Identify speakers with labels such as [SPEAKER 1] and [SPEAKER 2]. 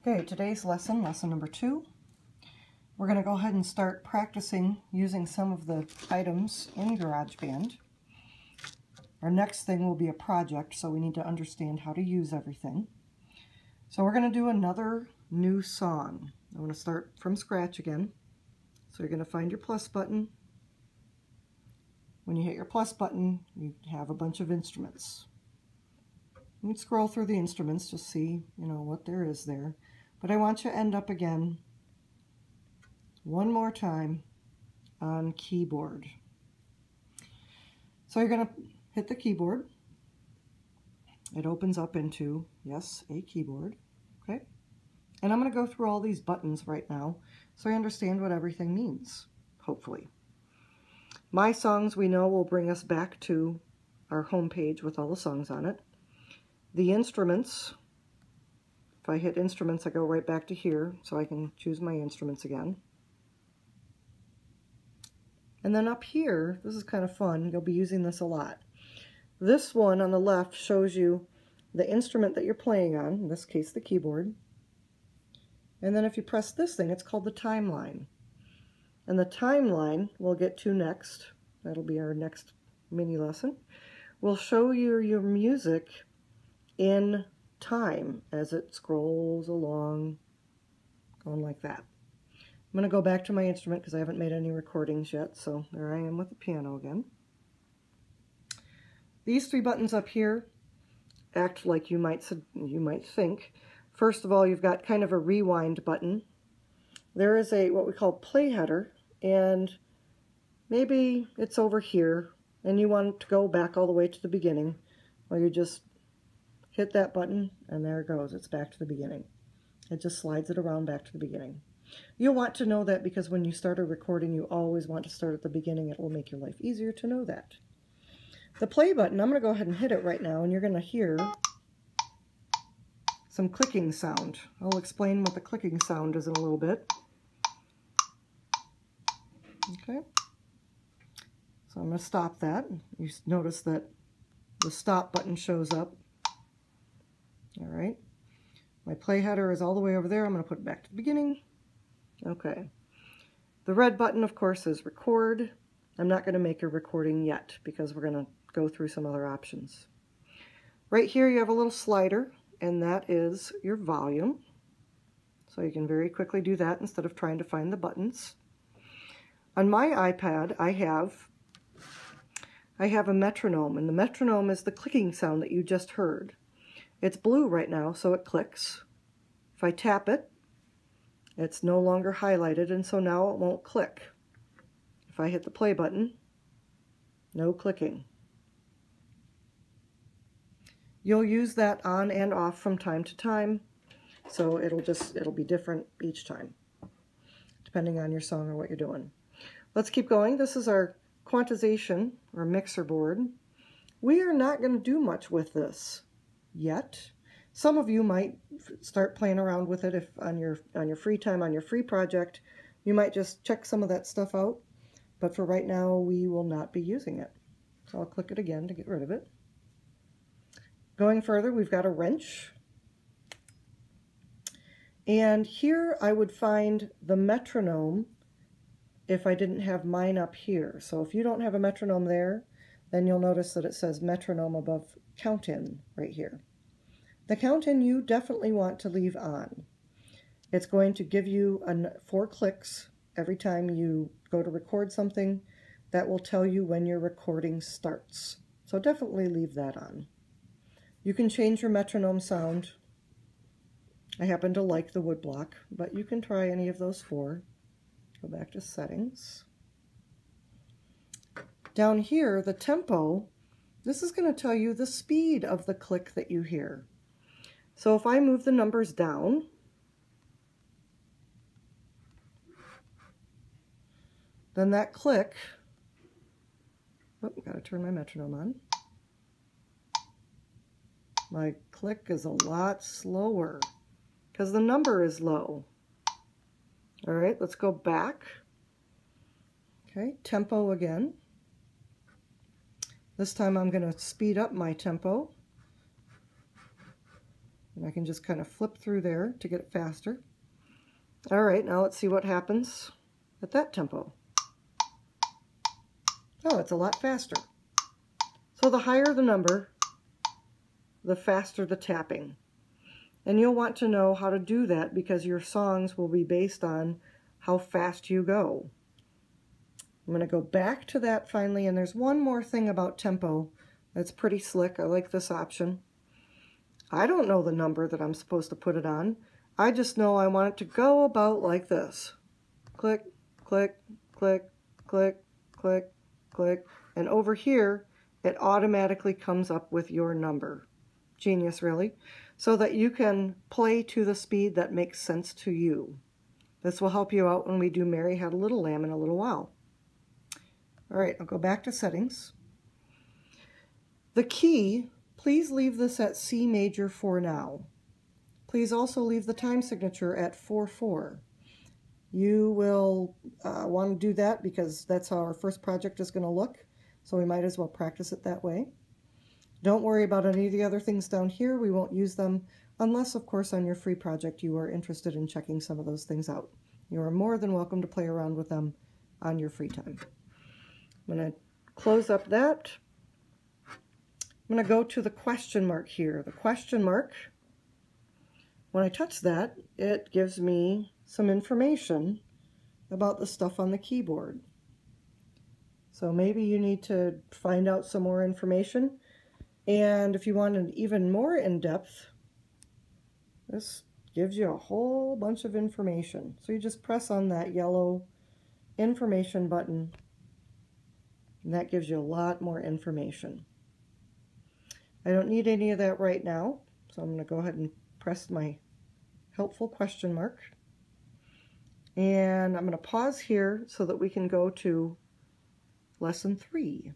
[SPEAKER 1] Okay, today's lesson, lesson number 2. We're going to go ahead and start practicing using some of the items in GarageBand. Our next thing will be a project, so we need to understand how to use everything. So we're going to do another new song. I'm going to start from scratch again. So you're going to find your plus button. When you hit your plus button, you have a bunch of instruments. You can scroll through the instruments to see, what there is there. But I want you to end up again one more time on keyboard. So you're going to hit the keyboard. It opens up into, yes, a keyboard. Okay? And I'm going to go through all these buttons right now so I understand what everything means, hopefully. My songs, we know, will bring us back to our home page with all the songs on it. The instruments, if I hit instruments, I go right back to here, so I can choose my instruments again. And then up here, this is kind of fun, you'll be using this a lot. This one on the left shows you the instrument that you're playing on, in this case the keyboard. And then if you press this thing, it's called the timeline. And the timeline we'll get to next, that'll be our next mini lesson, will show you your music in time as it scrolls along, going like that. I'm going to go back to my instrument because I haven't made any recordings yet, so there I am with the piano again. These 3 buttons up here act like you might think. First of all, you've got kind of a rewind button. There is a what we call play header, and maybe it's over here and you want to go back all the way to the beginning. Well, you just hit that button and there it goes. It's back to the beginning. It just slides it around back to the beginning. You'll want to know that because when you start a recording, you always want to start at the beginning. It will make your life easier to know that. The play button, I'm going to go ahead and hit it right now, and you're going to hear some clicking sound. I'll explain what the clicking sound is in a little bit. Okay. So I'm going to stop that. You notice that the stop button shows up. All right. My play header is all the way over there. I'm going to put it back to the beginning. Okay. The red button, of course, is record. I'm not going to make a recording yet because we're going to go through some other options. Right here you have a little slider, and that is your volume. So you can very quickly do that instead of trying to find the buttons. On my iPad, I have a metronome, and the metronome is the clicking sound that you just heard. It's blue right now, so it clicks. If I tap it, it's no longer highlighted, and so now it won't click. If I hit the play button, no clicking. You'll use that on and off from time to time, so it'll be different each time, depending on your song or what you're doing. Let's keep going. This is our quantization or mixer board. We are not going to do much with this yet. Some of you might start playing around with it if on your free time, on your free project. You might just check some of that stuff out, but for right now we will not be using it. So I'll click it again to get rid of it. Going further, we've got a wrench. And here I would find the metronome if I didn't have mine up here. So if you don't have a metronome there, then you'll notice that it says metronome above count in right here. The count in you definitely want to leave on. It's going to give you 4 clicks every time you go to record something. That will tell you when your recording starts. So definitely leave that on. You can change your metronome sound. I happen to like the woodblock, but you can try any of those 4. Go back to settings. Down here, the tempo, this is going to tell you the speed of the click that you hear. So if I move the numbers down, then that click, got to turn my metronome on. My click is a lot slower because the number is low. All right, let's go back. Okay, tempo again. This time I'm going to speed up my tempo. And I can just kind of flip through there to get it faster. All right, now let's see what happens at that tempo. Oh, it's a lot faster. So the higher the number, the faster the tapping. And you'll want to know how to do that because your songs will be based on how fast you go. I'm going to go back to that finally, and there's one more thing about tempo that's pretty slick. I like this option. I don't know the number that I'm supposed to put it on. I just know I want it to go about like this. Click, click, click, click, click, click. And over here, it automatically comes up with your number. Genius, really. So that you can play to the speed that makes sense to you. This will help you out when we do Mary Had a Little Lamb in a little while. All right, I'll go back to settings. The key, please leave this at C major for now. Please also leave the time signature at 4/4. You will want to do that because that's how our first project is going to look, so we might as well practice it that way. Don't worry about any of the other things down here. We won't use them unless, of course, on your free project you are interested in checking some of those things out. You are more than welcome to play around with them on your free time. I'm going to close up that. I'm going to go to the question mark here. The question mark, when I touch that, it gives me some information about the stuff on the keyboard. So maybe you need to find out some more information. And if you want an even more in-depth, this gives you a whole bunch of information. So you just press on that yellow information button, and that gives you a lot more information. I don't need any of that right now, so I'm going to go ahead and press my helpful question mark. And I'm going to pause here so that we can go to lesson 3.